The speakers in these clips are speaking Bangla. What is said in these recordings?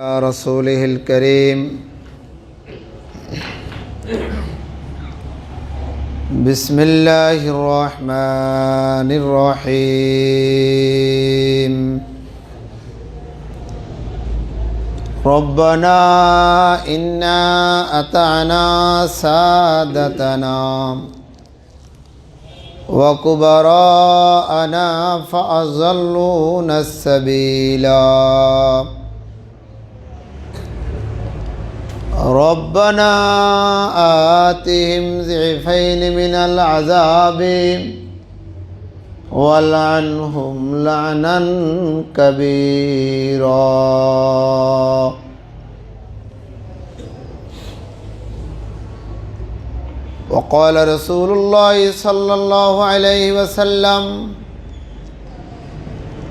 رسوله الكريم بسم الله الرحمن الرحيم ربنا إنا أطعنا سادتنا وكبراءنا فأضلونا السبيلا ربنا آتهم ضعفين من العذاب والعنهم لعنا كبيرا وقال رسول الله صلى الله عليه وسلم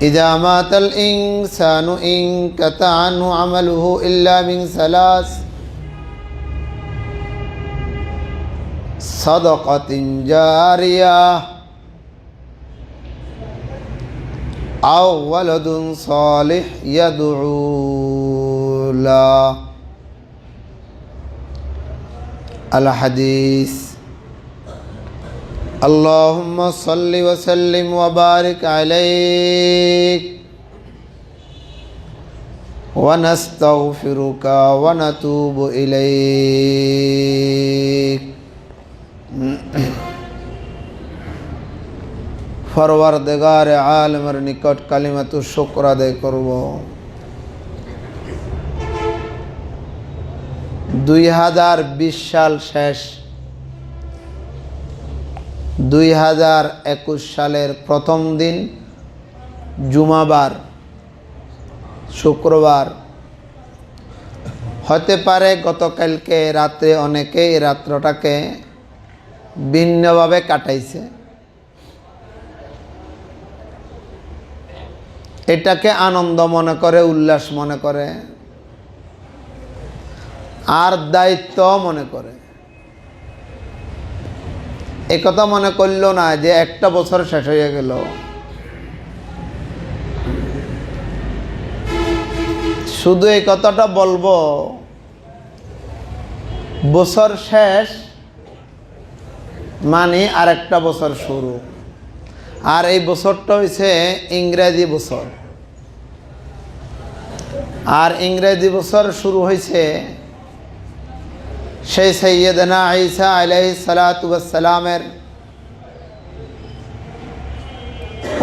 إذا مات الإنسان انقطع عنه عمله إلا من ثلاث صدقة جارية أو ولد صالح يدعو له الحديث اللهم صل وسلم وبارك عليك ونستغفرك ونتوب إليك ফরওয়ারদিগার আলমের নিকট কালিমাতু শুকর আদায় করব। 2020 সাল শেষ, 2021 সালের প্রথম দিন জুমাবার, শুক্রবার। হতে পারে গতকালকে রাতে অনেকেই রাত্রটাকে ভিন্নভাবে কাটাইছে, এটাকে আনন্দ মনে করে, উল্লাস মনে করে, আর দায়িত্ব মনে করে। একথা মনে করল না যে একটা বছর শেষ হয়ে গেল। শুধু এই কথাটা বলবো, বছর শেষ মানে আর একটা বছর শুরু। আর এই বছরটা হয়েছে ইংরেজি বছর, আর ইংরেজি বছর শুরু হয়েছে সেই সাইয়্যিদানা ঈসা আলাইহিস সালাতু ওয়াস সালামের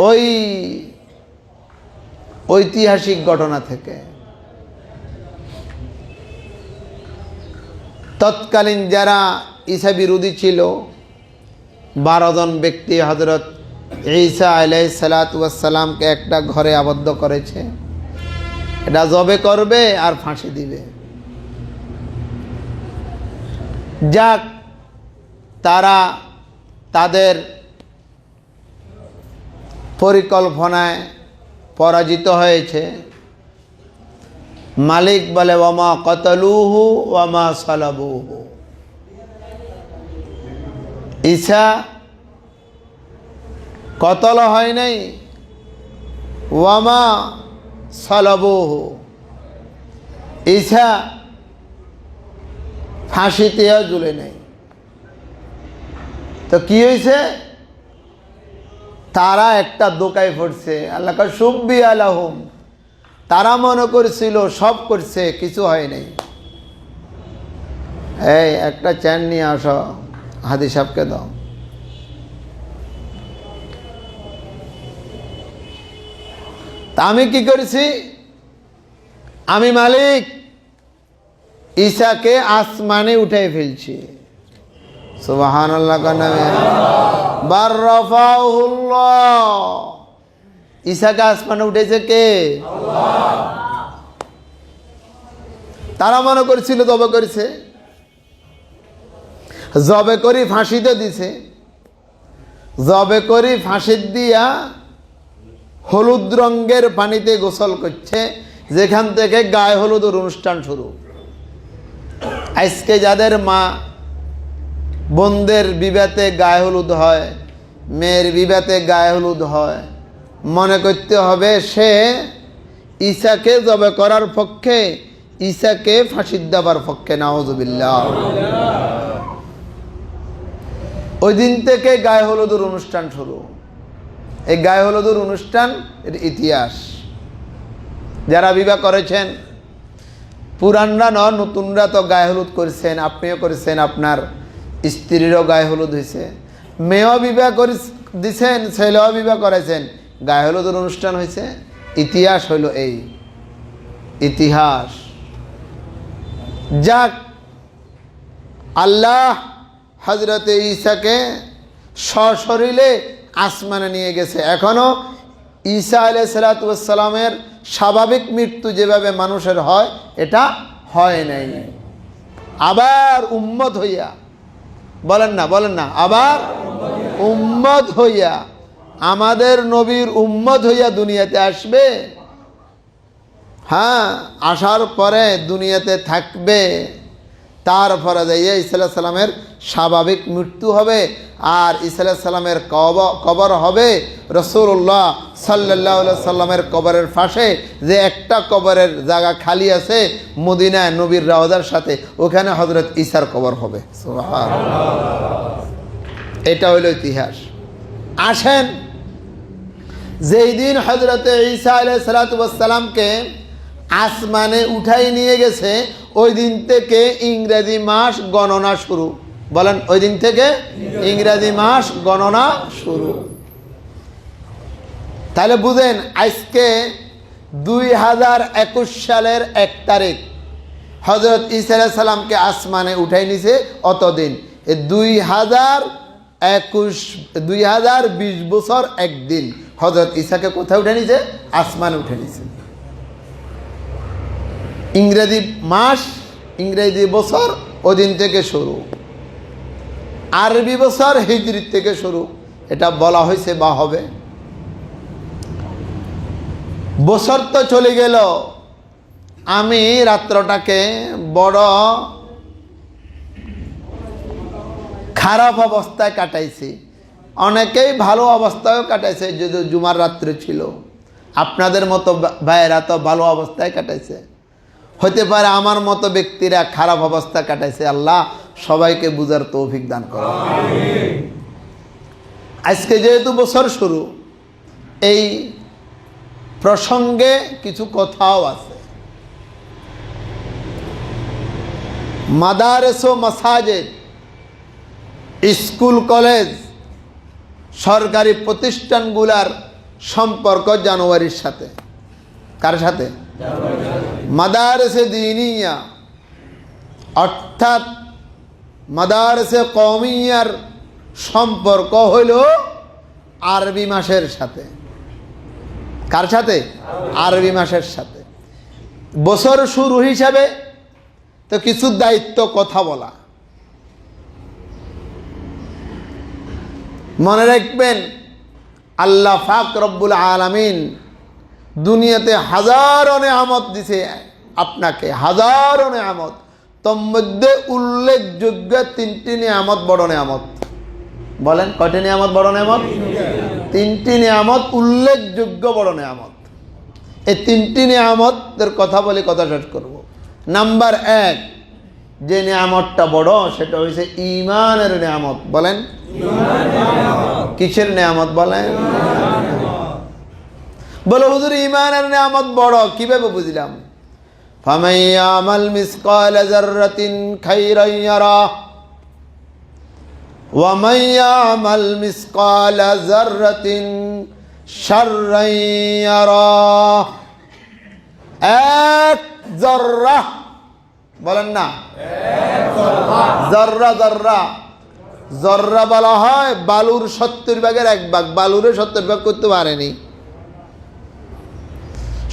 ওই ঐতিহাসিক ঘটনা থেকে। তৎকালীন যারা ঈসা বিরোধী ছিল 12 জন ব্যক্তি হযরত ঈসা আলাইহিস সালাতু ওয়াস সালামকে একটা ঘরে আবদ্ধ করেছে। এটা জবে করবে আর ফাঁসি দিবে। যাক, তারা তাদের পরিকল্পনায় পরাজিত হয়েছে। মালিক বলে ওয়ামা কতলুহু ওয়ামা সালাবুহু, ঈসা কতল হয় নাই, ওয়ামা সালাবুহু, ঈসা ফাঁসিতেও ঝুলে নাই। তো কি হয়েছে? তারা একটা দোকায় পড়ছে। আল্লাহ কয় সুব্বি আলাহুম, তারা মনে করছিল সব করছে, কিছু হয় নাই। এই একটা চ্যান নিয়ে আসো, হাদি সাহেবকে দাও। তা আমি কি করেছি? আমি মালিক ঈসাকে আসমানে উঠাই ফেলছি। সুবহানাল্লাহ কানামে বার রাফাহুল্লাহ, ঈসাকে আসমানে উঠেছে কে? আল্লাহ। তারা মনে করেছিল জবে করেছে, জবে করি ফাঁসিতে দিছে। জবে করি ফাঁসি দিয়া হলুদ রঙের পানিতে গোসল করছে, যেখান থেকে গায়ে হলুদের অনুষ্ঠান শুরু। আজকে যাদের মা বোনদের বিবাহে গায়ে হলুদ হয়, মেয়ের বিবাহে গায়ে হলুদ হয়, মনে করতে হবে সে ঈসাকে জবে করার পক্ষে ঈসাকে ফাঁসি দেবার পক্ষে, নাউযুবিল্লাহ। ওই দিন থেকে গায়ে হলুদের অনুষ্ঠান শুরু। এই গায়ে হলুদের অনুষ্ঠান এর ইতিহাস। যারা বিবাহ করেছেন, পুরানরা নতুনরা তো গায়ে হলুদ করেছেন, আপনিও করেছেন, আপনার স্ত্রীরও গায়ে হলুদ হয়েছে, মেয়েও বিবাহ করে দিছেন, ছেলেও বিবাহ করেছেন, গায়ে হলুদের অনুষ্ঠান হয়েছে। ইতিহাস হইল এই ইতিহাস। যাক, আল্লাহ হযরতে ঈসাকে সশরীরে আসমানে নিয়ে গেছে। এখনো ঈসা আলাইহিস সালাতু ওয়াস সালামের স্বাভাবিক মৃত্যু যেভাবে মানুষের হয়, এটা হয় নাই। আবার উম্মত হইয়া, বলেন না, আবার উম্মত হইয়া, আমাদের নবীর উম্মত হইয়া দুনিয়াতে আসবে। হ্যাঁ, আসার পরে দুনিয়াতে থাকবে, তারপরে যাইয়া ঈসা আলাইহিস সালামের স্বাভাবিক মৃত্যু হবে। আর ঈসা আলাইহিস সালামের কবর হবে রাসূলুল্লাহ সাল্লাল্লাহু আলাইহি সাল্লামের কবরের পাশে, যে একটা কবরের জায়গা খালি আছে মদিনায় নবীর রওজার সাথে, ওখানে হযরত ঈসার কবর হবে। সুবহানাল্লাহ। এটা হইল ইতিহাস। আসেন, যেই দিন হযরতে ঈসা আলাইহিস সালাতু ওয়াস সালামকে আসমানে উঠাই নিয়ে গেছে, ওই দিন থেকে ইংরেজি মাস গণনা শুরু। বলেন, ওই দিন থেকে ইংরেজি মাস গণনা শুরু। তাহলে বুঝেন, আজকে 2021 সালের 1 তারিখ হযরত ঈসা আলাইহিস সালামকে আসমানে উঠাই নিছে। অতদিন 2020 বছর একদিন হযরত ঈসাকে কোথায় উঠে নিছে? আসমানে উঠে নিছে। ইংরেজি মাস, ইংরেজি বছর ওই দিন থেকে শুরু, আরবি বছর হিজরি থেকে শুরু। এটা বলা হয়েছে বা হবে। বছর তো চলে গেল, আমি রাত্রটাকে বড় খারাপ অবস্থায় কাটাইছি, অনেকেই ভালো অবস্থায়ও কাটাইছে। যদি জুমার রাত্রে ছিল, আপনাদের মতো ভাইয়েরা তো ভালো অবস্থায় কাটাইছে। হতে পারে আমার মতো ব্যক্তিরা খারাপ অবস্থা কাটাইছে। আল্লাহ সবাইকে বুঝার তৌফিক দান করো। আজকে যেহেতু বছর শুরু, এই প্রসঙ্গে কিছু কথাও আছে। মাদারেস ও মাসাজিদ, স্কুল কলেজ, সরকারি প্রতিষ্ঠানগুলার সম্পর্ক জানুয়ারির সাথে। কার সাথে? মাদারেসে দ্বীনিয়া অর্থাৎ মাদারেসে কওমিয়ার সম্পর্ক হইল আরবি মাসের সাথে। কার সাথে? আরবি মাসের সাথে। বছর শুরু হিসাবে তো কিছু দায়িত্ব কথা বলা। মনে রাখবেন, আল্লাহ পাক রব্বুল আলামিন দুনিয়াতে হাজারো নেয়ামত দিছে আপনাকে, হাজারো নেয়ামত। তোর মধ্যে উল্লেখযোগ্য 3টি নেয়ামত বড় নেয়ামত। বলেন, কয়টি নেয়ামত বড় নেয়ামত? 3টি নেয়ামত উল্লেখযোগ্য বড় নেয়ামত। এই 3টি নেয়ামতের কথা বলে কথা শেষ করব। নাম্বার 1, যে নেয়ামতটা বড় সেটা হয়েছে ঈমানের নেয়ামত। বলেন, কিসের নেয়ামত? বলেন। বলো হুজুর, ঈমানের নেয়ামত বড়, কিভাবে বুঝলাম? ফামান ইয়ামাল মিসকালা যাররাতিন খাইরান ইয়ারা ওয়া মান ইয়ামাল মিসকালা যাররাতিন শাররান ইয়ারা। এক যাররা, বলেন না, যাররা। যাররা যাররা বলা হয় বালুর 70 ভাগের 1 ভাগ। বালুরে 70 ভাগ করতে পারেনি।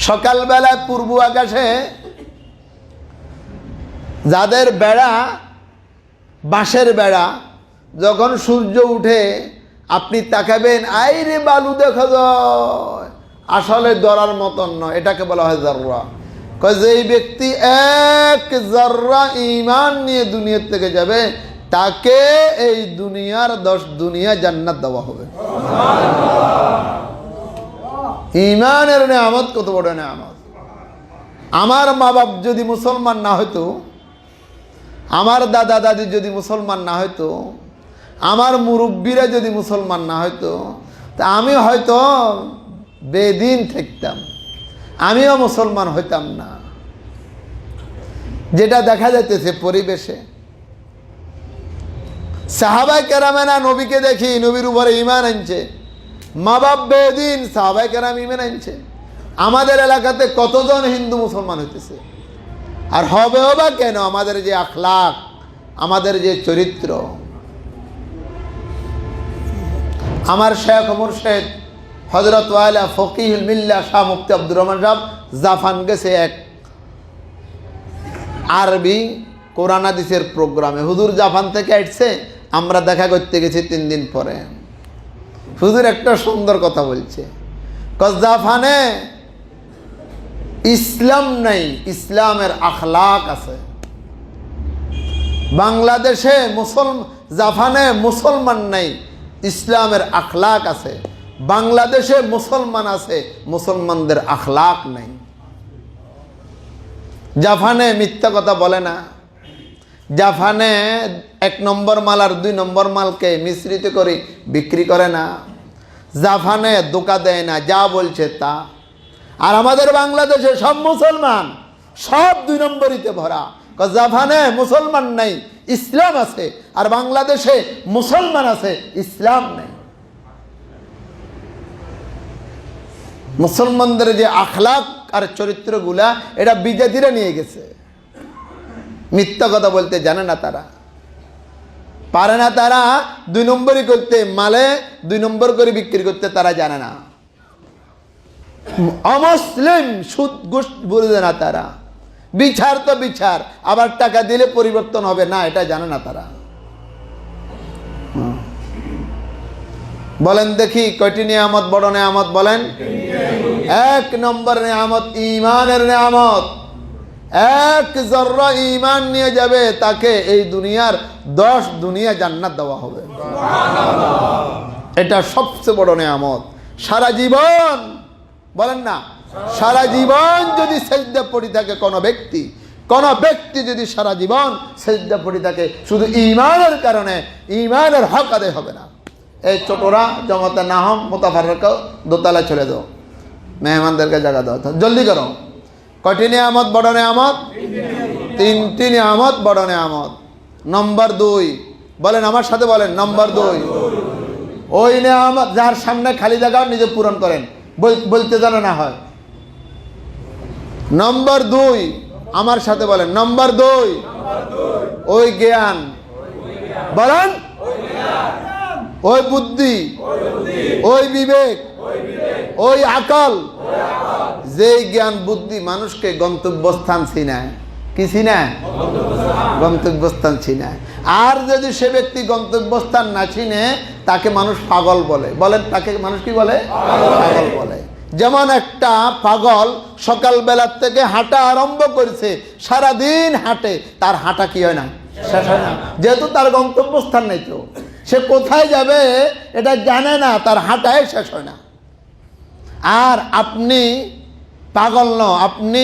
সকালবেলায় পূর্ব আকাশে যাদের বেড়া, বাঁশের বেড়া, যখন সূর্য উঠে আপনি তাকাবেন, আই রে বালু দেখা যায়, আসলে ধরার মতন নয়। এটাকে বলা হয় যাররা। যেই ব্যক্তি 1 যাররা ঈমান নিয়ে দুনিয়া থেকে যাবে, তাকে এই দুনিয়ার 10 দুনিয়া জান্নাত দেওয়া হবে। ঈমানের নেয়ামত কত বড় নেয়ামত! আমার মা বাপ যদি মুসলমান না হতো, আমার দাদা দাদি যদি মুসলমান না হতো, আমার মুরব্বীরা যদি মুসলমান না হতো, তা আমি হয়তো বেদিন থাকতাম, আমিও মুসলমান হইতাম না। যেটা দেখা যাইতেছে পরিবেশে, সাহাবাই কেরামেরা নবীকে দেখি নবীর উপরে ঈমান আনছে, মা বাপ বেদিন, সাহাবাই কেরাম ঈমান আনছে। আমাদের এলাকাতে কতজন হিন্দু মুসলমান হইতেছে, আর হবেও বা কেন? আমাদের যে আখলাক, আমাদের যে চরিত্র। আমার শেখ মুর্শেদ হযরত ওয়ালা ফকিহুল মিল্লাহ শাহ মুফতি আব্দুর রহমান সাহেব জাপান গেছে এক আরবি কোরআন হাদিসের প্রোগ্রামে। হুজুর জাপান থেকে আসছে, আমরা দেখা করতে গেছি 3 দিন পরে। হুজুর একটা সুন্দর কথা বলছে, জাপানে ইসলাম নাই, ইসলামের আখলাক আছে। বাংলাদেশে জাপানে মুসলমান নাই, ইসলামের আখলাক আছে। বাংলাদেশে মুসলমান আছে, মুসলমানদের আখলাক নাই। জাপানে মিথ্যা কথা বলে না, জাপানে 1 নম্বর মাল আর 2 নম্বর মালকে মিশ্রিত করে বিক্রি করে না, জাপানে ধোঁকা দেয় না, যা বলছে তা। আর আমাদের বাংলাদেশে সব মুসলমান, সব 2 নম্বরিতে ভরা। জাপানে মুসলমান নাই, ইসলাম আছে, আর বাংলাদেশে মুসলমান আছে, ইসলাম নেই। মুসলমানদের যে আখলাক আর চরিত্রগুলা, এটা বিজাতিরা নিয়ে গেছে। মিথ্যা কথা বলতে জানে না তারা, পারে না তারা। 2 নম্বরই করতে, মালে 2 নম্বর করে বিক্রি করতে তারা জানে না। অমুসলিম সুদ ঘুষ বুঝে না তারা। বিচার তো বিচার, আবার টাকা দিলে পরিবর্তন হবে না, এটা জানে না তারা। বলেন দেখি কয়টি নিয়ামত বড় নিয়ামত? বলেন। 1 নম্বর নিয়ামত ঈমানের নিয়ামত। 1 জররা ঈমান নিয়ে যাবে, তাকে এই দুনিয়ার 10 দুনিয়া জান্নাত দেওয়া হবে। এটা সবচেয়ে বড় নিয়ামত। সারা জীবন, বলেন না, সারা জীবন যদি সেজদা পড়ে থাকে কোনো ব্যক্তি যদি সারা জীবন সেজদা পড়ে থাকে, শুধু ঈমানের কারণে, ঈমানের হক আদায় হবে না। এই ছোটরা জমাতে না হম, মুতাফাররিকা দোতলায় চলে যাও, মেহমানদেরকে জায়গা দাও, জলদি করো। কয়টি নিয়ামত বড় নিয়ামত? 3টি নিয়ামত বড় নিয়ামত। নম্বর 2, বলেন আমার সাথে, বলেন নম্বর 2। ওই নিয়ামত যার সামনে খালি জায়গা নিজে পূরণ করেন, বলতে জানা না হয়। নম্বর 2, আমার সাথে বলেন নম্বর 2, ওই জ্ঞান, বলেন ওই বুদ্ধি, ওই বিবেক, ওই আকল, যেই জ্ঞান বুদ্ধি মানুষকে গন্তব্যস্থান ছিনায়। কি ছিনায়? গন্তব্যস্থান ছিনায়। আর যদি সে ব্যক্তি গন্তব্যস্থান না চিনে, তাকে মানুষ পাগল বলে। বলেন তাকে মানুষ কি বলে? পাগল বলে। যেমন একটা পাগল সকালবেলার থেকে হাঁটা আরম্ভ করেছে, সারাদিন হাঁটে, তার হাঁটা কি হয় না? শেষ হয় না। যেহেতু তার গন্তব্যস্থান নেই, তো সে কোথায় যাবে এটা জানে না, তার হাঁটাই শেষ হয় না। আর আপনি পাগল ন, আপনি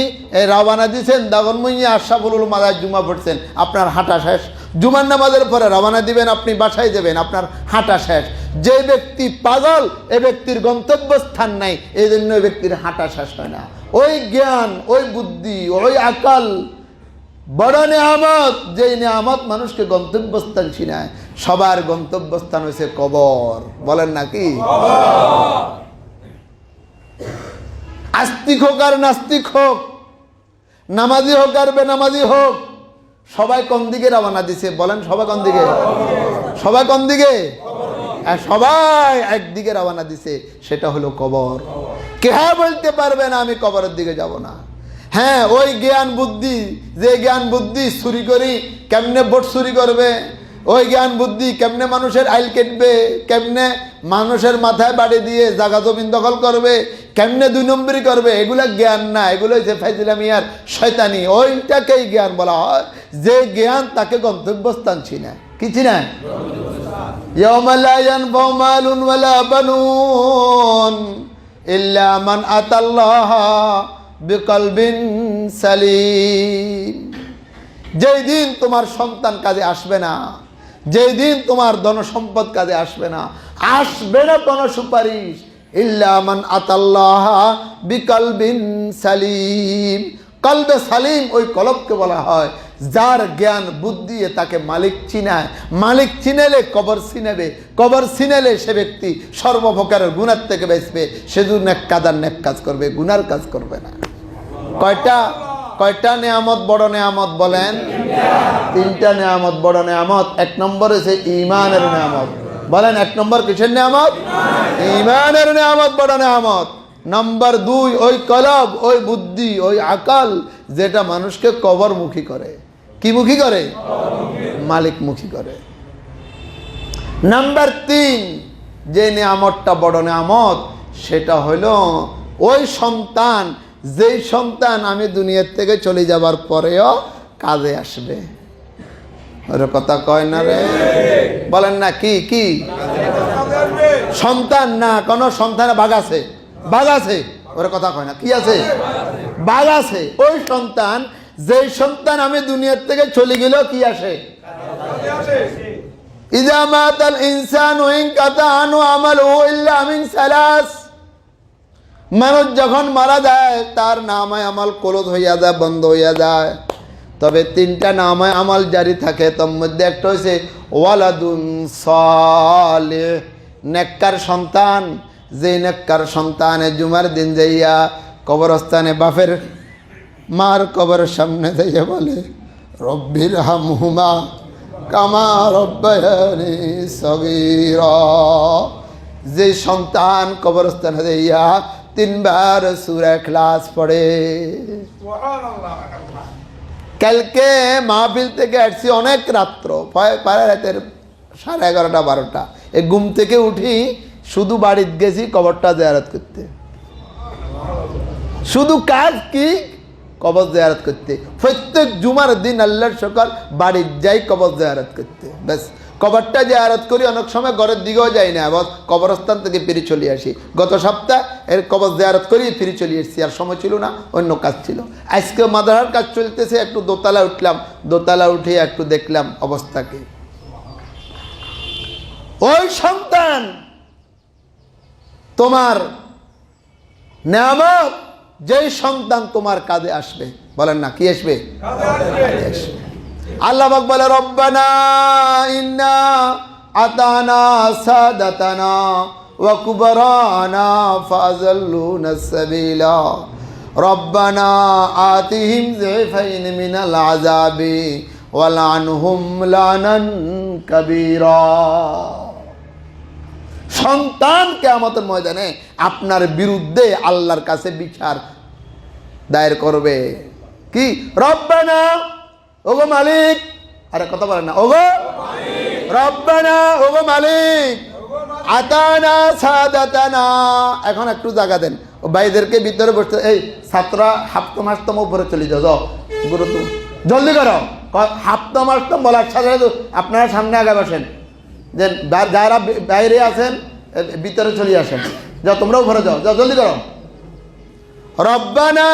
রওনা দিয়েছেন দাগনমইয়া আশরাফুল মাদার জুমা পড়ছেন, আপনার হাঁটা শেষ। জুমার নামাজের পরে রওনা দিবেন, আপনি বাসায় যাবেন, আপনার হাঁটা শেষ। যে ব্যক্তি পাগল, এ ব্যক্তির গন্তব্যস্থান নাই, এই জন্য ওই ব্যক্তির হাঁটা শেষ হয় না। ওই জ্ঞান, ওই বুদ্ধি, ওই আকল বড় নিয়ামত, যেই নিয়ামত মানুষকে গন্তব্যস্থান ছিনায়। সবার গন্তব্যস্থান হয়েছে কবর। বলেন নাকি? আস্তিক হোক আর নাস্তিক হোক, নামাজি হোক আর বেনামাজি হোক, সবাই কোন দিকে রওনা দিছে? বলেন সবাই কোন দিকে? সবাই কোন দিকে? সবাই একদিকে রওনা দিছে, সেটা হলো কবর। কে বলতে পারবে না আমি কবরের দিকে যাব না? হ্যাঁ, ওই জ্ঞান বুদ্ধি, যে জ্ঞান বুদ্ধি চুরি করি, কেমনে ভোট চুরি করবে, ওই জ্ঞান বুদ্ধি কেমনে মানুষের আইল কেটবে, কেমনে মানুষের মাথায় বাড়ি দিয়ে জায়গা জমিন দখল করবে, কেমনে 2 নম্বরই করবে, এগুলা জ্ঞান না, এগুলো হচ্ছে ফাইজলামিয়ার শয়তানি। ওইটাকেই জ্ঞান বলা হয়, যে জ্ঞান তাকে গন্তব্যস্থান ছিনায়। কি ছিনায়? ইয়াউমা লা ইয়ানফাউ মালুন ওয়ালা বানুন ইল্লা মান আতাল্লাহা বিকলবিন সালিম। যেই দিন তোমার সন্তান কাজে আসবে না, যেই দিন তোমার ধনসম্পদ কাজে আসবে না, আসবে না কোনো সুপারিশ, ইল্লা মান আতাল্লাহ বিকলবিন সালিম। কলবে সালিম ওই কলবকে বলা হয় যার জ্ঞান বুদ্ধি তাকে মালিক চিনায়। মালিক চিনেলে কবর চিনেবে, কবর চিনেলে সে ব্যক্তি সর্বপ্রকারের গুনার থেকে বাঁচবে। সে যদি নেক কাজ করবে, গুনার কাজ করবে না। কয়টা নেয়ামত বড় নেয়ামত বলেন? তিনটা নেয়ামত বড় নেয়ামত। এক নম্বর হচ্ছে ঈমানের নেয়ামত। বলেন এক নম্বর কিসের নেয়ামত? ঈমানের নেয়ামত, বড় নেয়ামত। নাম্বার দুই ওই কলব, ওই বুদ্ধি, ওই আকল যেটা মানুষকে কবরমুখী করে। কি মুখী করে? মালিকমুখী করে। নাম্বার তিন যে নেয়ামতটা বড় নেয়ামত সেটা হলো ওই সন্তান, যেই সন্তান আমি দুনিয়ার থেকে চলে যাবার পরেও কাজে আসবে। ওর কথা কয় না রে? বলেন না কি কি সন্তান? না কোন সন্তানে বাঘ আছে, বাঘ আছে। ওর কথা কয় না, কি আছে? বাঘ আছে। ওই সন্তান, যেই সন্তান আমি দুনিয়ার থেকে চলে গেল কি আসে? ইযা মাতাল ইনসানু ইনকাতা আনহু আমালুহু ইল্লা মিন সালাস। মানুষ যখন মারা যায় তার নামায় আমল ক্লোজ হইয়া যায়, বন্ধ হইয়া যায়। তবে তিনটা নামায় আমল জারি থাকে। তার মধ্যে একটা হচ্ছে ওয়ালাদুন সালেহ, নেককার সন্তান। যে নেককার সন্তানে জুমার দিন যাইয়া কবরস্থানে বাপের মার কবরের সামনে যাইয়া বলে রব্বির হামহুমা কামা রব্বায়ানি সগীরা। যে সন্তান কবরস্থানে যাইয়া তিনবার সূরা ইখলাস পড়ে। কালকে মাহফিল থেকে আসছি অনেক রাত্র, প্রায় রাতের 11:30 12টা। এই ঘুম থেকে উঠি শুধু বাড়িতে গেছি কবরটা জিয়ারত করতে। শুধু কাজ কি? কবর জিয়ারত করতে। প্রত্যেক জুমার দিন আল্লাহর সকাল বাড়ির যাই কবর জিয়ারত করতে। ব্যাস কবরটা জিয়ারত করি। অনেক সময় ঘরের দিকেও যাই না, আবার কবরস্থান থেকে ফিরে চলে আসি। গত সপ্তাহ এর কবর জিয়ারত করি ফিরে চলে এসেছি। আর সময় ছিল না, অন্য কাজ ছিল। আজকে মাদ্রাসার কাজ চলতেছে, একটু দোতলা উঠলাম। দোতলা উঠে একটু দেখলাম অবস্থাকে। ওই সন্তান তোমার নেয়ামত, যেই সন্তান তোমার কাজে আসবে। বলেন না কি আসবে? আল্লাহ পাক বলে রব্বানা ইন্না আতানা সাদাতানা ওয়া কুবরানা ফাযাল্লুনা সাবিলা রব্বানা আতিহিম যায়ফাইন মিনাল আযাবি ওয়ালআনহুম লানান কাবীরা। সন্তান কিয়ামতের ময়দানে আপনার বিরুদ্ধে আল্লাহর কাছে বিচার দায়ের করবে। কি? রব্বানা, ওগো মালিক। আরে কথা বলেন না, ওগো রব্বানা, ওগো মালিক, আতানা সাদাতানা। এখন একটু জায়গা দেন, ও ভাইদেরকে ভিতরে বসতে। এই ছাত্ররা হাফতো মাসতম উপরে চলে যাও, গুরু জলদি করো। হাফতো মাসতম বলার সাথে আপনারা সামনে আগে বসেন, যে যারা বাইরে আছেন ভিতরে চলে আসেন। যাও তোমরা উপরে যাও, যাও জলদি করো। রব্বানা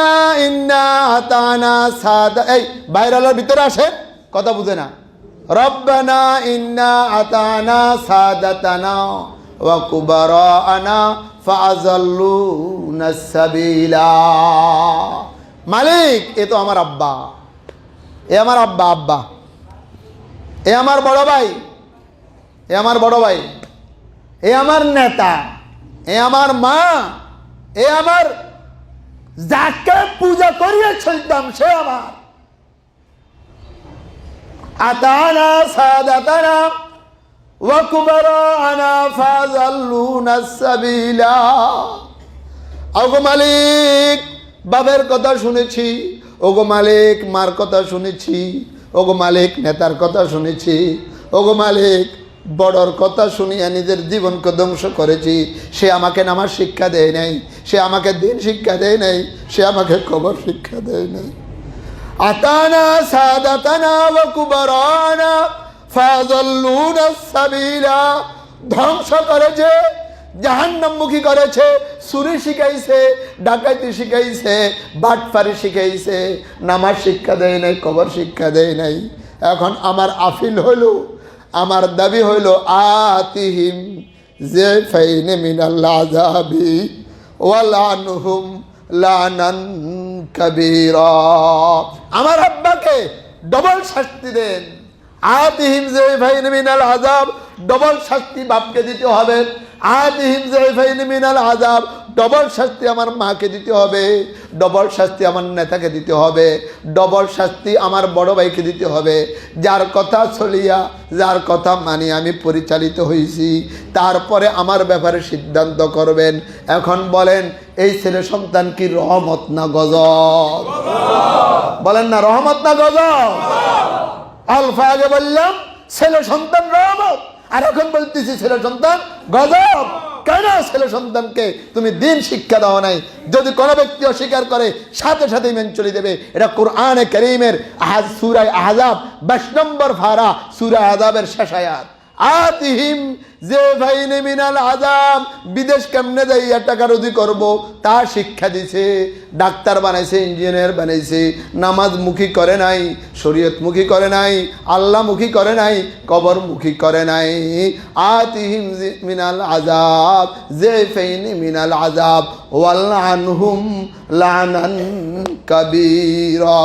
ইন্না আতানা সাদা। এই বাইরের ভিতরে আসেন, কথা বুঝে না। রব্বানা ইন্না আতানা সাদাতানা ওয়া কুবারানা ফাযাল্লুনা সাবিলা। মালিক, এ তো আমার আব্বা, এ আমার আব্বা, আব্বা এ আমার বড় ভাই, এ আমার বড় ভাই, এ আমার নেতা, এ আমার মা, এ আমার যাকে পূজা করিয়ে চলতাম সে আমার। আতানা সাদাতানা ওয়া কুবরানা ফাযাল্লুনা সাবিলা। ওগো মালিক, বাবার কথা শুনেছি। ওগো মালিক, মার কথা শুনেছি। ওগো মালিক, নেতার কথা শুনেছি। ওগো মালিক, বড়র কথা শুনিয়া নিজের জীবনকে ধ্বংস করেছি। সে আমাকে নামাজ শিক্ষা দেয় নাই, সে আমাকে দিন শিক্ষা দেয় নাই, সে আমাকে কবর শিক্ষা দেয় নাই। আতানা সাদাতানা ওয়া কুবরানা ফাযাল্লুনা সাবিলা। ধ্বংস করেছে, জাহান্নামমুখী করেছে, চুরি শিখাইছে, ডাকাতি শিখাইছে, বাটপারি শিখাইছে, নামাজ শিক্ষা দেয় নাই, কবর শিক্ষা দেয় নাই। এখন আমার আফিল হইল, আমার দাবি হইল আতিহিম যে ফাইনে মিনাল আযাবি ওয়ালানহুম লানান কাবীরা। আমার আব্বাকে ডবল শাস্তি দেন। আতিহিম যে ফাইনে মিনাল আযাব, ডবল শাস্তি বাপকে দিতে হবে। আতিহিম যে ফাইনে মিনাল আযাব, ডবল শাস্তি আমার মাকে দিতে হবে, ডবল শাস্তি আমার নেতাকে দিতে হবে, ডবল শাস্তি আমার বড় ভাইকে দিতে হবে। যার কথা চলিয়া, যার কথা মানি আমি পরিচালিত হয়েছি, তারপরে আমার ব্যাপারে সিদ্ধান্ত করবেন। এখন বলেন, এই ছেলে সন্তান কি রহমত না গজব? বলেন না, রহমত না গজব? অল্প আগে বললাম ছেলে সন্তান রহমত, আর এখন বলতেছি ছেলে সন্তান গজব। কেন? ছেলে সন্তানকে তুমি দিন শিক্ষা দাও নাই। যদি কোনো ব্যক্তি অস্বীকার করে, সাথে সাথে মেনে চলে দেবে। এটা কোরআনে কারীমের সূরা আহজাব 22 নম্বর পারা, সূরা আহজাবের শেষ আয়াত। আতিহিম যে ফাইনে মিনাল আযাব, বিদেশ কেমনে যাইয়া টাকা রুজি করব তা শিক্ষা দিছে। ডাক্তার বানাইছে, ইঞ্জিনিয়ার বানাইছে, নামাজ মুখী করে নাই, শরীয়ত মুখী করে নাই, আল্লাহ মুখী করে নাই, কবর মুখী করে নাই। আতিহিম মিনাল আযাব যে ফাইনে মিনাল আযাব ওয়ালআনহুম লানান কাবীরা।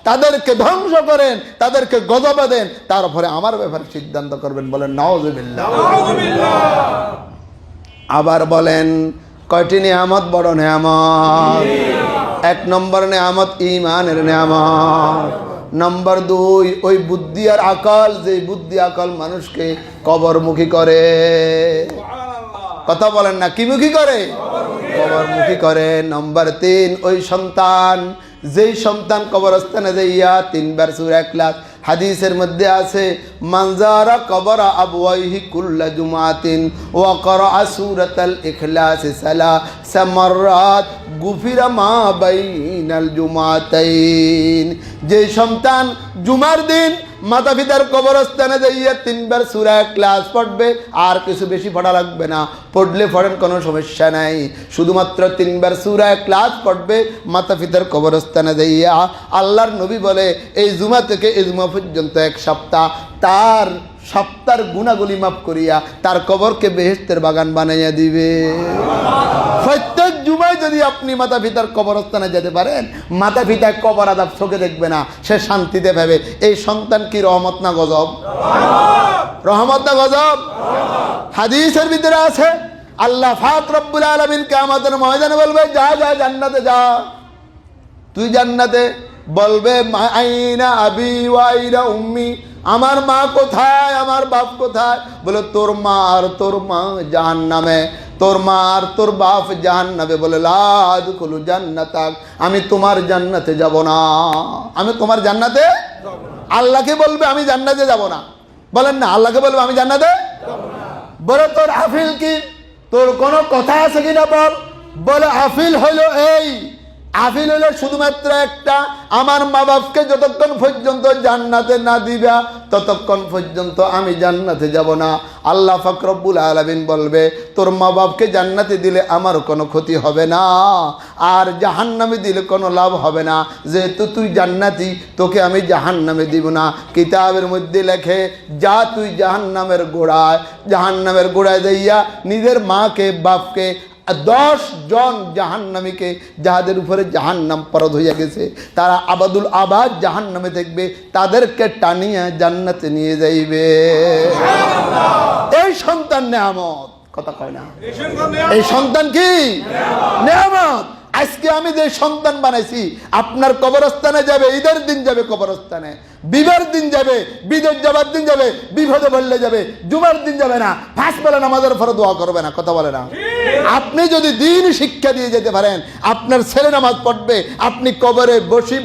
তাদেরকে ধ্বংস করেন, তাদেরকে গজব দেন, তারপরে আমার ব্যাপারে সিদ্ধান্ত করবেন। বলেন নাউযুবিল্লাহ। আবার বলেন, কয়টি নিয়ামত বড় নিয়ামত? 1 নম্বর নিয়ামত ঈমানের নিয়ামত। নম্বর 2 ওই বুদ্ধি আর আকল, যে বুদ্ধি আকল মানুষকে কবরমুখী করে। কথা বলেন না, কি মুখী করে? কবরমুখী করে। নম্বর 3 ওই সন্তান, যেই সন্তান কবরস্থানে যাইয়া 3 বার সূরা ইখলাস, হাদিসের মধ্যে আছে মানজারা কবরা আবওয়াইহি কুল্লা জুমাতিন ওয়া ক্বরা সূরাতাল ইখলাস সালাসা মাররাত গুফিরা মা বাইনাল জুমাতাইন। যে সন্তান জুমার দিন মাতা পিতার কবরস্থানে যাইয়া 3 বার সূরা ইখলাস পড়বে, আর কিছু বেশি পড়া লাগবে না, পড়লে পড়েন কোনো সমস্যা নাই, শুধুমাত্র 3 বার সূরা ইখলাস পড়বে মাতা পিতার কবরস্থানে যাইয়া। আল্লাহর নবী বলে এই জুমা থেকে এই জুমা পর্যন্ত 1 সপ্তাহ, তার সপ্তাহের গুনাহগুলি মাফ করিয়া তার কবরকে বেহেশতের বাগান বানাইয়া দিবে। প্রত্যেক জুমায় যদি আপনি মাতা পিতার কবরস্থানে যেতে পারেন, মাতা পিতা কবর আযাব চোখে দেখবে না, সে শান্তিতে পাবে। এই সন্তান কি রহমত না গজব? রহমত না গজব? হাদিসের ভিতরে আছে আল্লাহ পাক রব্বুল আলামিন কিয়ামতের ময়দানে বলবে, যা যা জান্নাতে যা, তুই জান্নাতে। বলবে আইনা আবি ওয়া আইনা উম্মি, আমার মা কোথায়, আমার বাপ কোথায়? বলে তোর মা আর তোর মা জাহান্নামে, তোর মা আর তোর বাপ জাহান্নামে। বলে লা আদখুলু জান্নাতাক, আমি তোমার জান্নাতে যাব না, আমি তোমার জান্নাতে। আল্লাহকে বলবে আমি জান্নাতে যাব না। বলেন না, আল্লাহকে বলবে আমি জান্নাতে যাব না। বলে তোর আফিল কি? তোর কোনো কথা আছে কিনা বল। বলে আফিল হলো এই, আফিল হলো শুধুমাত্র একটা, আমার মা বাপকে যতক্ষণ পর্যন্ত জান্নাতে না দিবা ততক্ষণ পর্যন্ত আমি জান্নাতে যাব না। আল্লাহ পাক রব্বুল আলামিন বলবে তোর মা বাপকে জান্নাতে দিলে আমার কোনো ক্ষতি হবে না, আর জাহান্নামে দিলে কোনো লাভ হবে না, যেহেতু তুই জান্নাতি, তোকে আমি জাহান্নামে দিব না। কিতাবের মধ্যে লেখে, যা তুই জাহান্নামের গোড়ায় যাইয়া নিজের মাকে বাপকে 10 জন জাহান্নামীকে, যাদের উপরে জাহান্নাম ফরজ হইয়া গেছে, তারা আবাদুল আবাদ জাহান্নামে দেখবে, তাদেরকে টানিয়া জান্নাতে নিয়ে যাইবে। এই সন্তান নেয়ামত, কথা কয় না? এই সন্তান কি নেয়ামত? আজকে আমি যে সন্তান বানাইছি, আপনার কবরস্থানে যাবে, ঈদের দিন যাবে কবরস্থানে, বিবাহের দিন যাবে, বিদেশ যাবার দিন যাবে, বিপদে পড়লে যাবে, জুমার দিন যাবে না, 5 বেলা নামাজের পরে দোয়া করবে না। কথা বলে না? আপনি যদি দিন শিক্ষা দিয়ে যেতে পারেন, আপনার ছেলে নামাজ পড়বে, আপনি কবরে বসি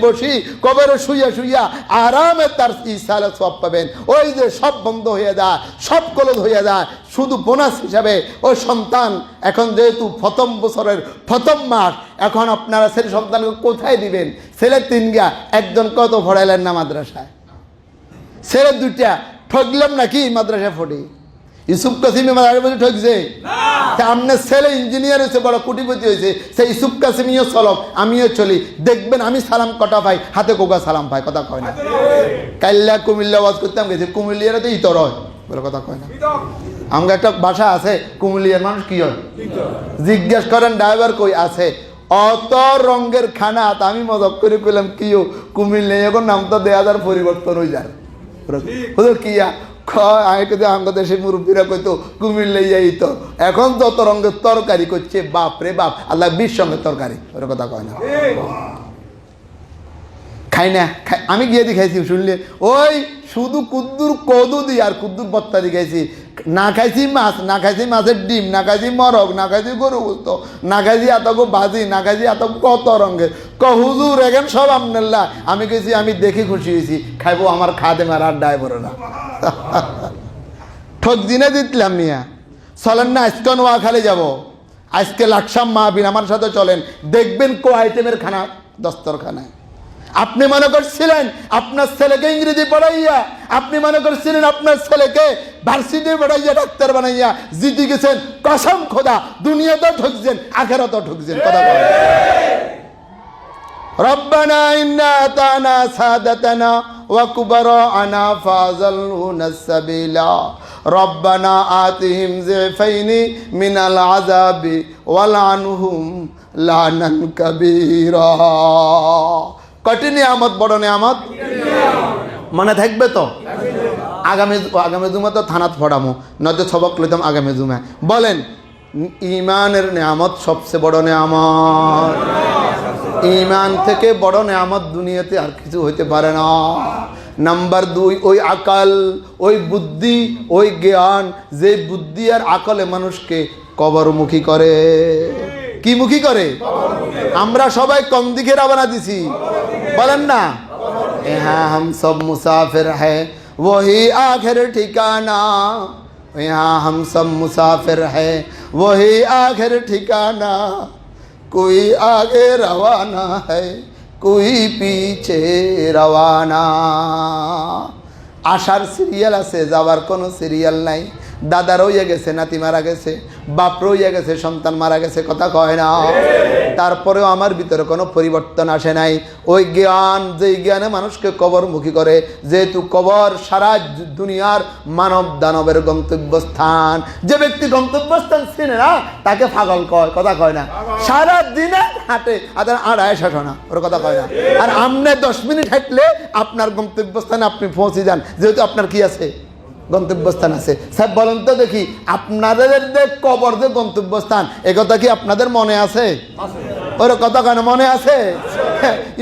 কবরে শুইয়া আরামে তার ইসালে সওয়াব পাবেন। ওই যে সব বন্ধ হয়ে যায়, সব কলদ হয়ে যায়, শুধু বোনাস হিসাবে ওই সন্তান, এখন যেহেতু প্রথম বছরের প্রথম মাস, এখন আপনারা ছেলে সন্তানকে কোথায় দিবেন? ছেলে 3 গা, একজন কত পড়াইলেন না মাদ্রাসায়, ছেলে 2টা ঠকলাম নাকি মাদ্রাসায় পড়ে, ইউসুফ কাসিমি মাঝে মাঝে ঠকছে? আপনার ছেলে ইঞ্জিনিয়ার হয়েছে, বড় কোটিপতি হয়েছে, সে ইউসুফ কাসিমিও চলক, আমিও চলি, দেখবেন আমি সালাম কটা পাই, হাতে কোকা সালাম পাই, কথা কয় না। কাল্লা কুমিল্লা ওয়াজ করতাম গেছি, কুমিল্লিয়ারা তো ইতর হয় বলে, কথা কয় না। আমাকে একটা ভাষা আছে, কুমিল্লিয়ার মানুষ কি হয় জিজ্ঞেস করেন, ড্রাইভার কই আছে, অত রঙের খানা। তা আমি মজা করে কইলাম কিও কুমিল্লা এখন নাম তো দেয়া যার পরিবর্তন হয়ে যায় কিয়া আমাদের দেশের মুরব্বীরা কইতো কুমিল্লাই তো এখন যত রঙের তরকারি করছে, বাপ রে বাপ, আল্লাহ 20 রঙের তরকারি, ওর কথা কয় না। খাই না, আমি গিয়ে দেখাইছি, শুনলে ওই শুধু কুদ্দুর কদু দি আর কুদ্দুর বত্তা দি খাইছি, না খাইছি মাছ, না খাইছি মাছের ডিম, না খাইছি মরক, না খাইছি গরু গুস্ত, না খাইছি এতগো ভাজি, না খাইছি এত কত রঙের। হুজুর এখন সব আপনাল্লা। আমি গেছি, আমি দেখে খুশি হয়েছি, খাইবো আমার খাদে মার আর ড্রাইভারে না। ঠক দিনে দিতলাম মিয়া, চলেন না আজকে নোয়াখালী যাব, আজকে লাকসাম মাহবিল, আমার সাথে চলেন, দেখবেন কো আইটেমের খানা দস্তরখানায়। আপনি মনে করছিলেন আপনার ছেলেকে ইংরেজি পড়াইয়া, আপনি মনে করছিলেন আপনার ছেলেকে ভার্সিটি পড়াইয়া ডাক্তার বানাইয়া জিতে গেছেন, কসম খোদা দুনিয়াতেও ঠকছেন, আখেরাতেও ঠকছেন, কথা বলেন। রব্বানা ইন্না আতানা সাদাতানা ওয়া কুবারানা ফাযালুনা সাবিলা রব্বানা আতিহিম যিফাইনি মিনাল আযাবি ওয়ালআনহুম লানান কাবীরা। কটি নিয়ামত, বড় নিয়ামত, মনে থাকবে তো? আগামী জুমা তো থানাত পড়ামো, নয়তো সবক লইতাম আগামী জুমায়। বলেন ইমানের নিয়ামত সবচেয়ে বড় নিয়ামত। ইমান থেকে বড় নিয়ামত দুনিয়াতে আর কিছু হইতে পারে না। নাম্বার 2, ওই আকাল, ওই বুদ্ধি, ওই জ্ঞান, যে বুদ্ধি আর আকলে মানুষকে কবরমুখী করে। কি মুখী করে? আমরা সবাই কম দিকে রওনা দিছি, বলেন না হ্যাঁ হাম সব মুসাফির হ্যায় ওহি আখির ঠিকানা, यहाँ हम सब मुसाफिर हैं वही आखिर ठिकाना, कोई आगे रवाना है कोई पीछे रवाना। আসার সিরিয়াল আছে, যাওয়ার কোনো সিরিয়াল নাই। দাদা রইয়া গেছে, নাতি মারা গেছে, বাপ রইয়া গেছে, সন্তান মারা গেছে, কথা কয় না। তারপরেও আমার ভিতরে কোনো পরিবর্তন আসে নাই। ওই জ্ঞান, যেই জ্ঞানে মানুষকে কবরমুখী করে, যেহেতু কবর সারা দুনিয়ার মানব দানবের গন্তব্যস্থান। যে ব্যক্তি গন্তব্যস্থান চিনে না তাকে পাগল কয়, কথা কয় না। সারা দিনে হাঁটে, আর আড়াই শাসো না, ওর কথা কয় না। আর আপনি 10 মিনিট হাঁটলে আপনার গন্তব্যস্থানে আপনি পৌঁছে যান, যেহেতু আপনার কি আছে, গন্তব্যস্থান আছে। স্যার বলেন তো দেখি, আপনাদের যে কবর যে গন্তব্যস্থান, একথা কি আপনাদের মনে আছে? ওর কথা কেন মনে আছে?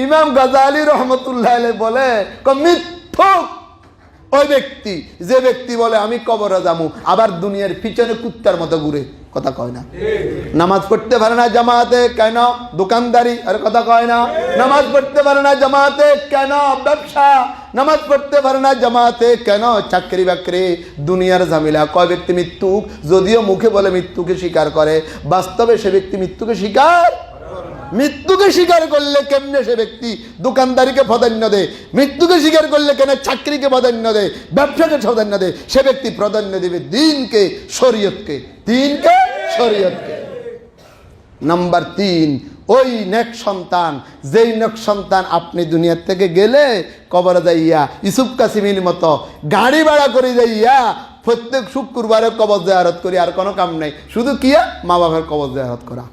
ইমাম গাজালি রহমতুল্লাহ আলাইহি বলে মিথ্যুক ওই ব্যক্তি, যে ব্যক্তি বলে আমি কবরে যাবো, আবার দুনিয়ার পিছনে কুত্তার মতো ঘুরে, কথা কয় না। নামাজ পড়তে পারে না জামাতে, কেন? দোকানদারি, আর কথা কয় না। নামাজ পড়তে পারে না জামাতে, কেন? ব্যবসা। নামাজ পড়তে পারে না জামাতে, কেন? চাকরি বাকরি, দুনিয়ার ঝামেলা। কয় ব্যক্তি মৃত্যুক, যদিও মুখে বলে মৃত্যুকে স্বীকার করে, বাস্তবে সে ব্যক্তি মৃত্যুকে স্বীকার, মৃত্যুকে স্বীকার করলে কেমনে সে ব্যক্তি দোকানদারিকে প্রাধান্য দেয়, মৃত্যুকে স্বীকার করলে কেন চাকরিকে প্রাধান্য দেয়, ব্যবসাকে প্রাধান্য দেয়, সে ব্যক্তি প্রাধান্য দেবে দিনকে, শরীয়তকে, দিনকে, শরীয়তকে। নাম্বার 3, ওই নেক সন্তান, যেই নেক সন্তান আপনি দুনিয়ার থেকে গেলে কবরে যাইয়া ইউসুফ কাসিমির মতো গাড়ি ভাড়া করে যাইয়া প্রত্যেক শুক্রবারে কবর জিয়ারত করি, আর কোনো কাম নাই, শুধু কিয়া মা বাবার কবর জিয়ারত করা।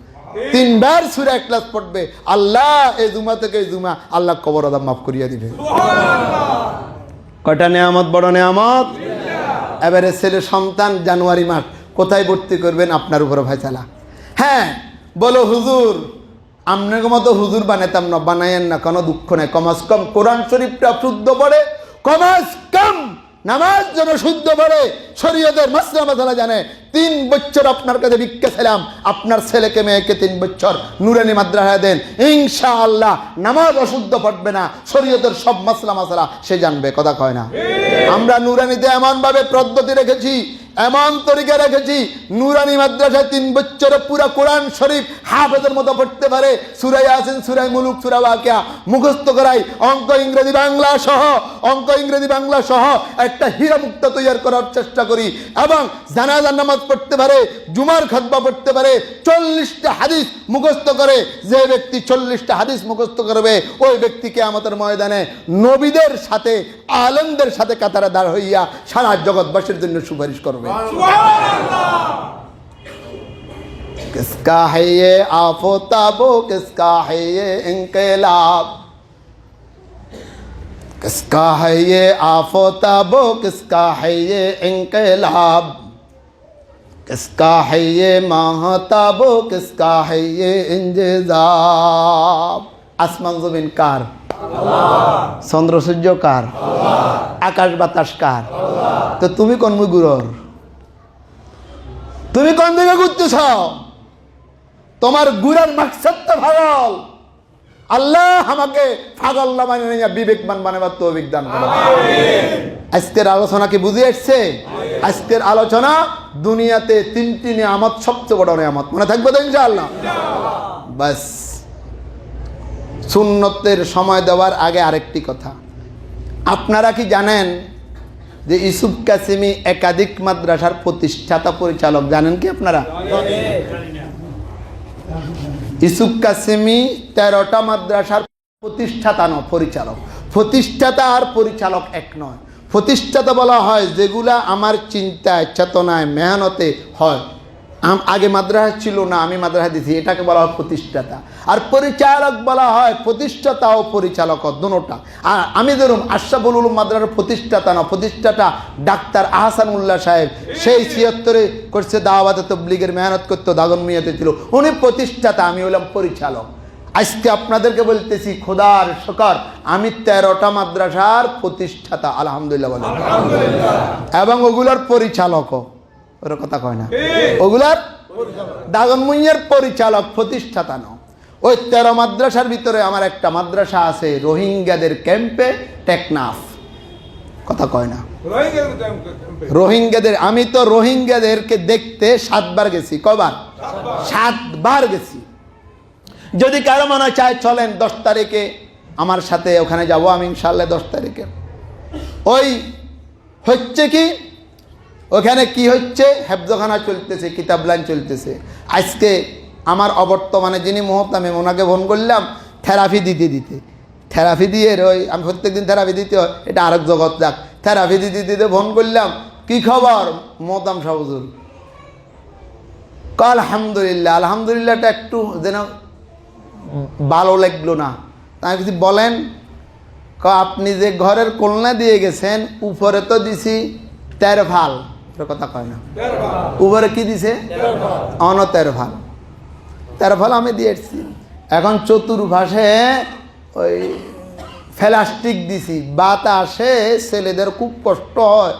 3 বার সূরা ইখলাস পড়বে, আল্লাহ এই জুমা থেকে এই জুমা আল্লাহ কবর আযাব মাফ করিয়া দিবে। কয়টা নিয়ামত, বড় নিয়ামত। এবারে ছেলে সন্তান জানুয়ারি মাস কোথায় ভর্তি করবেন আপনার উপরে ফয়সালা। হ্যাঁ বলো হুজুর, আপনার মতো হুজুর বানাইতাম না, বানাইয়েন না, কোনো দুঃখ নেই। কমাস কম কোরআন শরীফটা শুদ্ধ পড়ে, কমাস কম নামাজ যেন শুদ্ধ পড়ে, শরীয়তের মাসলা মাসালা জানে। 3 বছর আপনার কাছে ভিক্ষা ছিলাম, আপনার ছেলেকে মেয়েকে 3 বছর নুরানি মাদ্রাসায় দেন, ইনশাআল্লাহ নামাজ অশুদ্ধ পড়বে না, শরীয়তের সব মাসলা মাসালা সে জানবে, কথা কয় না। আমরা নুরানিতে এমন ভাবে পদ্ধতি রেখেছি, এমন তরিকা রেখেছি নুরানি মাদ্রাসায় 3 বছরে পুরো কোরআন শরীফ হাফেজের মতো পড়তে পারে, সূরা ইয়াসিন, সূরা মুলুক, সূরা ওয়াকিয়া মুখস্থ করাই, অঙ্ক ইংরেজি বাংলা সহ একটা হীরা মুক্তা তৈরি করার চেষ্টা করি, এবং জানাজার নামাজ পড়তে পারে, জুমার খুতবা পড়তে পারে, 40টা হাদিস মুখস্থ করে। যে ব্যক্তি 40টা হাদিস মুখস্থ করবে ওই ব্যক্তিকে আমাদের ময়দানে নবীদের সাথে আলেমদের সাথে কাতারে দাঁড় হইয়া সারা জগৎবাসীর জন্য সুপারিশ করবে। কিসকা है ये आफताबो, किसका है ये इंकलाब, किसका है ये आफताबो, किसका है ये इंकलाब, किसका है ये महताबो, किसका है ये इंजजाब। আসমান জমিন কার? চন্দ্র সূর্য কার? আকাশ বাতাস কার? তো তুমি কোন মুগুরর? তুমি কোন দিকে ঘুরতেছ? তোমার ঘুরার মাকসাদটা পাগল। আল্লাহ আমাকে পাগল না বানিয়ে বিবেকবান বানাবার তৌফিক দান করুন। আজকের আলোচনা কি বুঝে আসছে? আজকের আলোচনা দুনিয়াতে 3টি নিয়ামত সবচেয়ে বড় নিয়ামত, মনে থাকবে তো ইনশাআল্লাহ? বাস, সুন্নতের সময় দেওয়ার আগে আরেকটি কথা, আপনারা কি জানেন যে ইউসুফ কাসেমি একাধিক মাদ্রাসার প্রতিষ্ঠাতা পরিচালক? জানেন কি আপনারা? ইউসুফ কাসেমি 13টা মাদ্রাসার প্রতিষ্ঠাতা নয়, পরিচালক। প্রতিষ্ঠাতা আর পরিচালক এক নয়। প্রতিষ্ঠাতা বলা হয় যেগুলা আমার চিন্তায়, চেতনায়, মেহনতে হয়। আগে মাদ্রাসা ছিল না, আমি মাদ্রাসা দিছি, এটাকে বলা হয় প্রতিষ্ঠাতা। আর পরিচালক বলা হয় প্রতিষ্ঠাতা ও পরিচালক দুটোটা। আর আমি ধরুন আশরাফুল উলুম মাদ্রাসার প্রতিষ্ঠাতা না, প্রতিষ্ঠাতা ডাক্তার আহসানুল্লাহ সাহেব, সেই 76-এ করছে দাওয়াতে তবলিগের মেহনত করতো, দাগন মিয়াতে ছিল, উনি প্রতিষ্ঠাতা, আমি হলাম পরিচালক। আজকে আপনাদেরকে বলতেছি খোদার শুকর, আমি 13টা মাদ্রাসার প্রতিষ্ঠাতা, আলহামদুলিল্লাহ বলেন, এবং ওগুলোর পরিচালকও। ওর কথা কয় না, ওগুলার দাগনমুইয়ের পরিচালক, প্রতিষ্ঠাতা ন। ওই 13 মাদ্রাসার ভিতরে আমার একটা মাদ্রাসা আছে রোহিঙ্গাদের ক্যাম্পে, টেকনাফ। কথা কয় না, রোহিঙ্গাদের। আমি তো রোহিঙ্গাদেরকে দেখতে 7 বার গেছি। কবার? 7 বার গেছি। যদি কারো মনে চায় চলেন 10 তারিখে আমার সাথে ওখানে যাব, আমি ইনশাআল্লাহ 10 তারিখে। ওই হচ্ছে কি, ওখানে কি হচ্ছে, হেফজখানা চলতেছে, কিতাব লাইন চলতেছে। আজকে আমার অবর্তমানে যিনি মোহতামে, ওনাকে ফোন করলাম থেরাপি থেরাপি দিয়ে ওই আমি প্রত্যেকদিন থেরাপি দিতে হয়, এটা আরেক জগৎ। যাক, থেরাপি দিতে ফোন করলাম, কি খবর মোহতাম সাহুজুর? আলহামদুলিল্লাহ। আলহামদুলিল্লাহটা একটু যেন ভালো লাগলো না। তাই কিছু বলেন? আপনি যে ঘরের কলনা দিয়ে গেছেন, উপরে তো দিছি তেরফাল। কথা কয় না, উপরে কি দিছে? তেরফাল। তেরফাল আমি দিয়েছি। এখন চতুর্পাশে ওই প্লাস্টিক দিছি, বাতাসে ছেলেদের খুব কষ্ট হয়,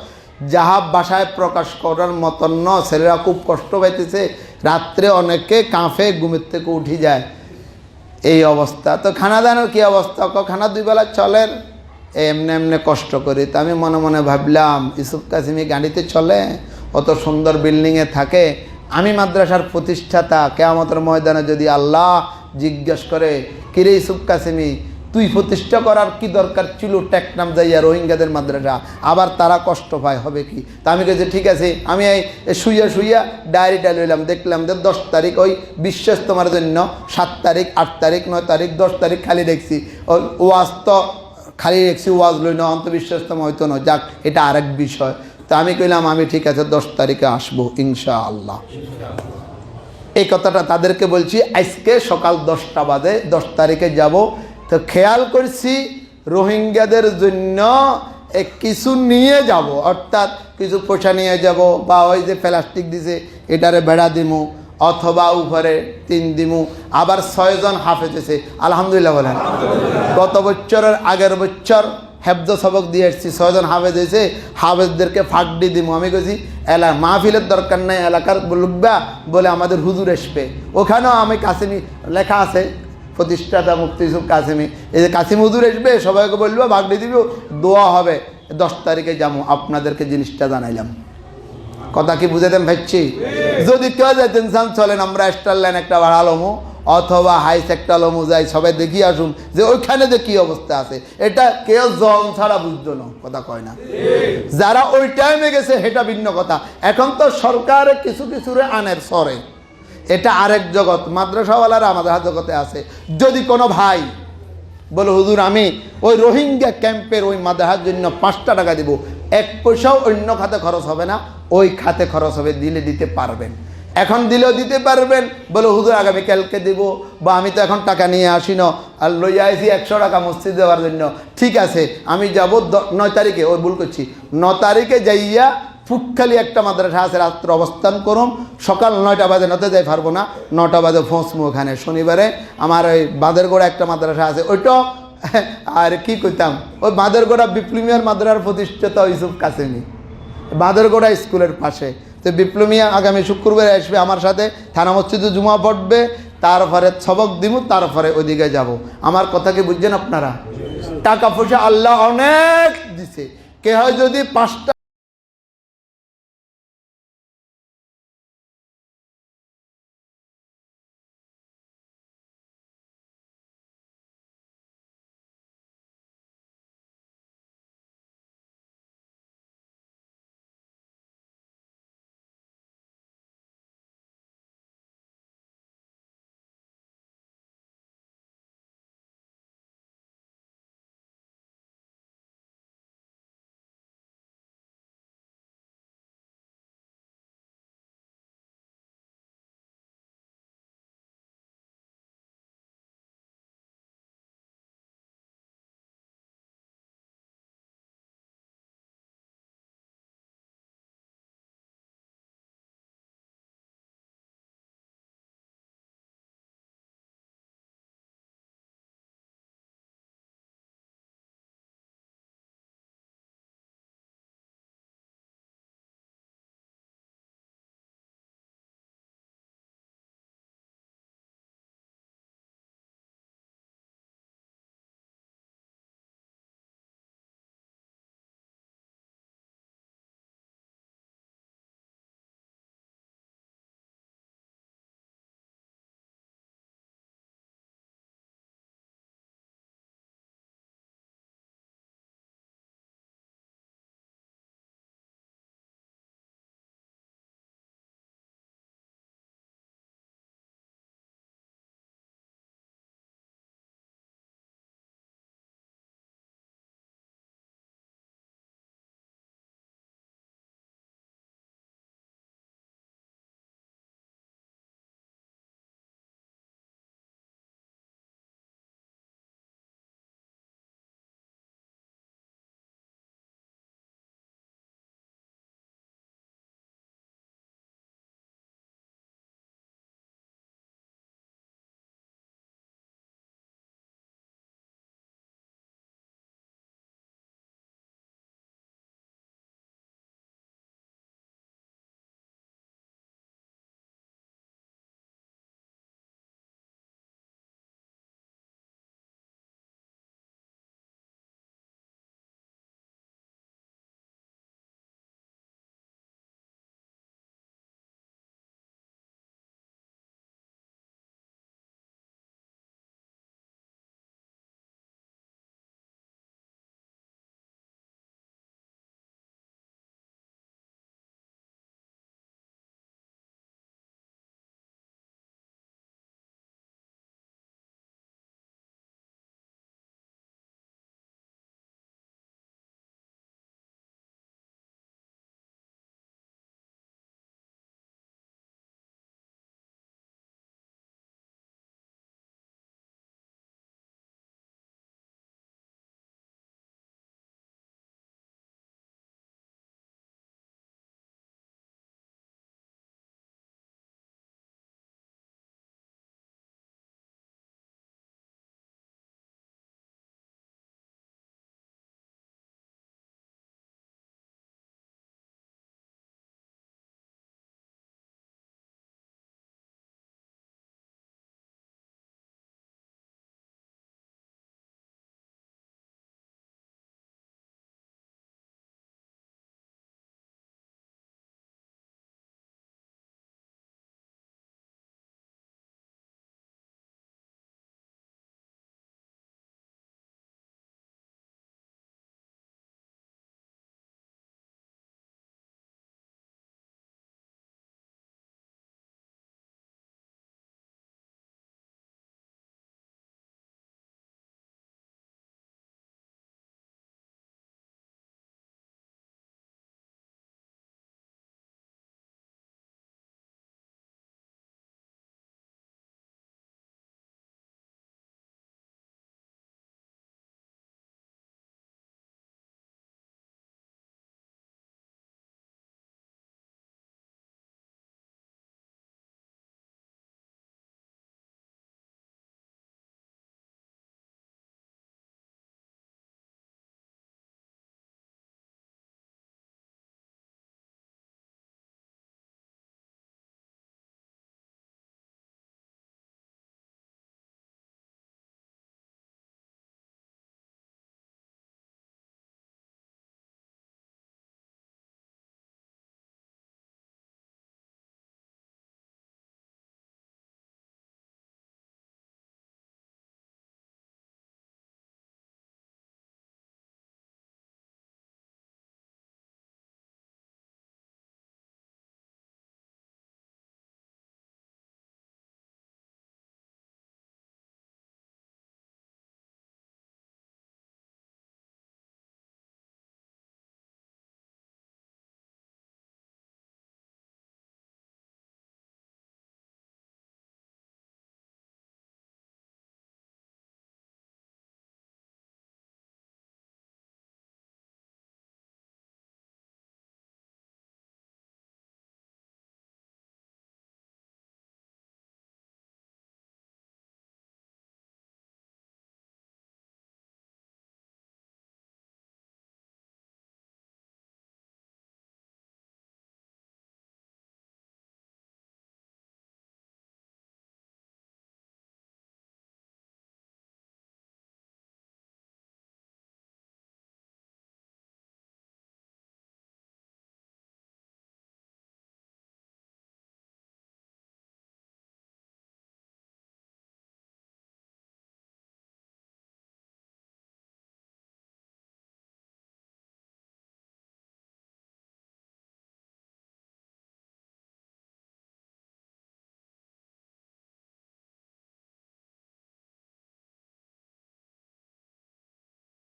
যাহা বাসায় প্রকাশ করার মতন ন। ছেলেরা খুব কষ্ট পাইতেছে, রাত্রে অনেকে কাঁফে, ঘুমের থেকে উঠি যায়, এই অবস্থা। তো খানা দানোর কি অবস্থা? খানা 2 বেলা চলেন, এমনি কষ্ট করি। তো আমি মনে মনে ভাবলাম, ইউসুফ কাসেমি গাড়িতে চলে, অত সুন্দর বিল্ডিংয়ে থাকে, আমি মাদ্রাসার প্রতিষ্ঠাতা, কিয়ামতের ময়দানে যদি আল্লাহ জিজ্ঞেস করে, কিরে ইউসুফ কাসেমি, তুই প্রতিষ্ঠা করার কি দরকার ছিল টেকনাম যাইয়া রোহিঙ্গাদের মাদ্রাসা? আবার তারা কষ্ট পায়, হবে কি? তা আমি কেছি ঠিক আছে। আমি এই শুইয়া ডায়েরিটা লইলাম, দেখলাম যে 10 তারিখ ওই বিশ্বাস তোমার জন্য, 7 তারিখ, 8 তারিখ, 9 তারিখ, 10 তারিখ খালি দেখছি। ওই ওয়াজ তো খালি দেখছি, ওয়াজ লই না, অন্তবিশ্বাস তো হয়তো না। যাক, এটা আরেক বিষয়। তা আমি কইলাম আমি ঠিক আছে 10 তারিখে আসবো ইনশাআল্লাহ। এই কথাটা তাদেরকে বলছি। আজকে সকাল 10টা বাজে 10 তারিখে যাব। তো খেয়াল করছি রোহিঙ্গাদের জন্য কিছু নিয়ে যাব, অর্থাৎ কিছু পয়সা নিয়ে যাব, বা ওই যে প্লাস্টিক দিছে এটারে বেড়া দিমু, অথবা উপরে 3 দিমু। আবার 6 জন হাফেজ আছে, আলহামদুলিল্লাহ বলেন। গত বছরের আগের বছর হেফজ সবক দিয়ে এসেছি, 6 জন হাফেজ হয়েছে, হাফেজদেরকে ফাঁকডি দিমু। আমি কেছি মাহফিলের দরকার নাই, এলাকার লোকবা বলে আমাদের হুজুর আসবে। ওখানেও আমি কাসেমি লেখা আছে, প্রতিষ্ঠাতা মুফতি ইউসুফ কাসেমি, এই যে কাসিম হুজুর আসবে, সবাইকে বলবো, ভাগড়ি দিব, দোয়া হবে। 10 তারিখে যাবো, আপনাদেরকে জিনিসটা জানাইলাম। কথা কি বুঝাইতেন ভাবছি? যদি কেউ যাইতেন চান চলেন আমরা স্টার লাইন একটা বাড়ালমো অথবা হাই সেক্টালমো যাই, সবাই দেখিয়ে আসুন যে ওইখানে যে কী অবস্থা আছে। এটা কেউ জল ছাড়া বুঝতো না, কথা কয় না। যারা ওই টাইমে গেছে সেটা ভিন্ন কথা। এখন তো সরকার কিছু কিছুরে আনের সরে, এটা আরেক জগৎ। মাদ্রাসাওয়ালারা আমাদের জগতে আছে। যদি কোনো ভাই বলে হুজুর আমি ওই রোহিঙ্গা ক্যাম্পের ওই মাদ্রাসার জন্য 5 টাকা দিব, 1 পয়সাও অন্য খাতে খরচ হবে না, ওই খাতে খরচ হবে, দিলে দিতে পারবেন। এখন দিলেও দিতে পারবেন। বলে হুজুর আগামীকালকে দেব, বা আমি তো এখন টাকা নিয়ে আসি না, আর লইয়া আইসি 100 টাকা মসজিদ দেওয়ার জন্য। ঠিক আছে, আমি যাব 9 তারিখে, ওই ভুল করছি, 9 তারিখে যাইয়া ফুটখালি একটা মাদ্রাসা আছে, রাত্রে অবস্থান করুন, সকাল 9টা বাজে নতে যাই পারবো না, 9টা বাজে পৌঁছবো ওখানে। শনিবারে আমার ওই বাঁধেরগোড়া একটা মাদ্রাসা আছে, ওইটা আর কি কইতাম, ওই বাঁধেরগোড়া বিপ্লবীয়ার মাদ্রাসার প্রতিষ্ঠাতা ইউসুফ কাসেমি, বাঁধেরগোড়া স্কুলের পাশে। তো বিপ্লবীয়া আগামী শুক্রবারে আসবে আমার সাথে, থানা মসজিদে জুমা পড়বে, তারপরে সবক দিব, তারপরে ওইদিকে যাব। আমার কথা কি বুঝছেন আপনারা? টাকা পয়সা আল্লাহ অনেক দিছে, কে হয় যদি 5টা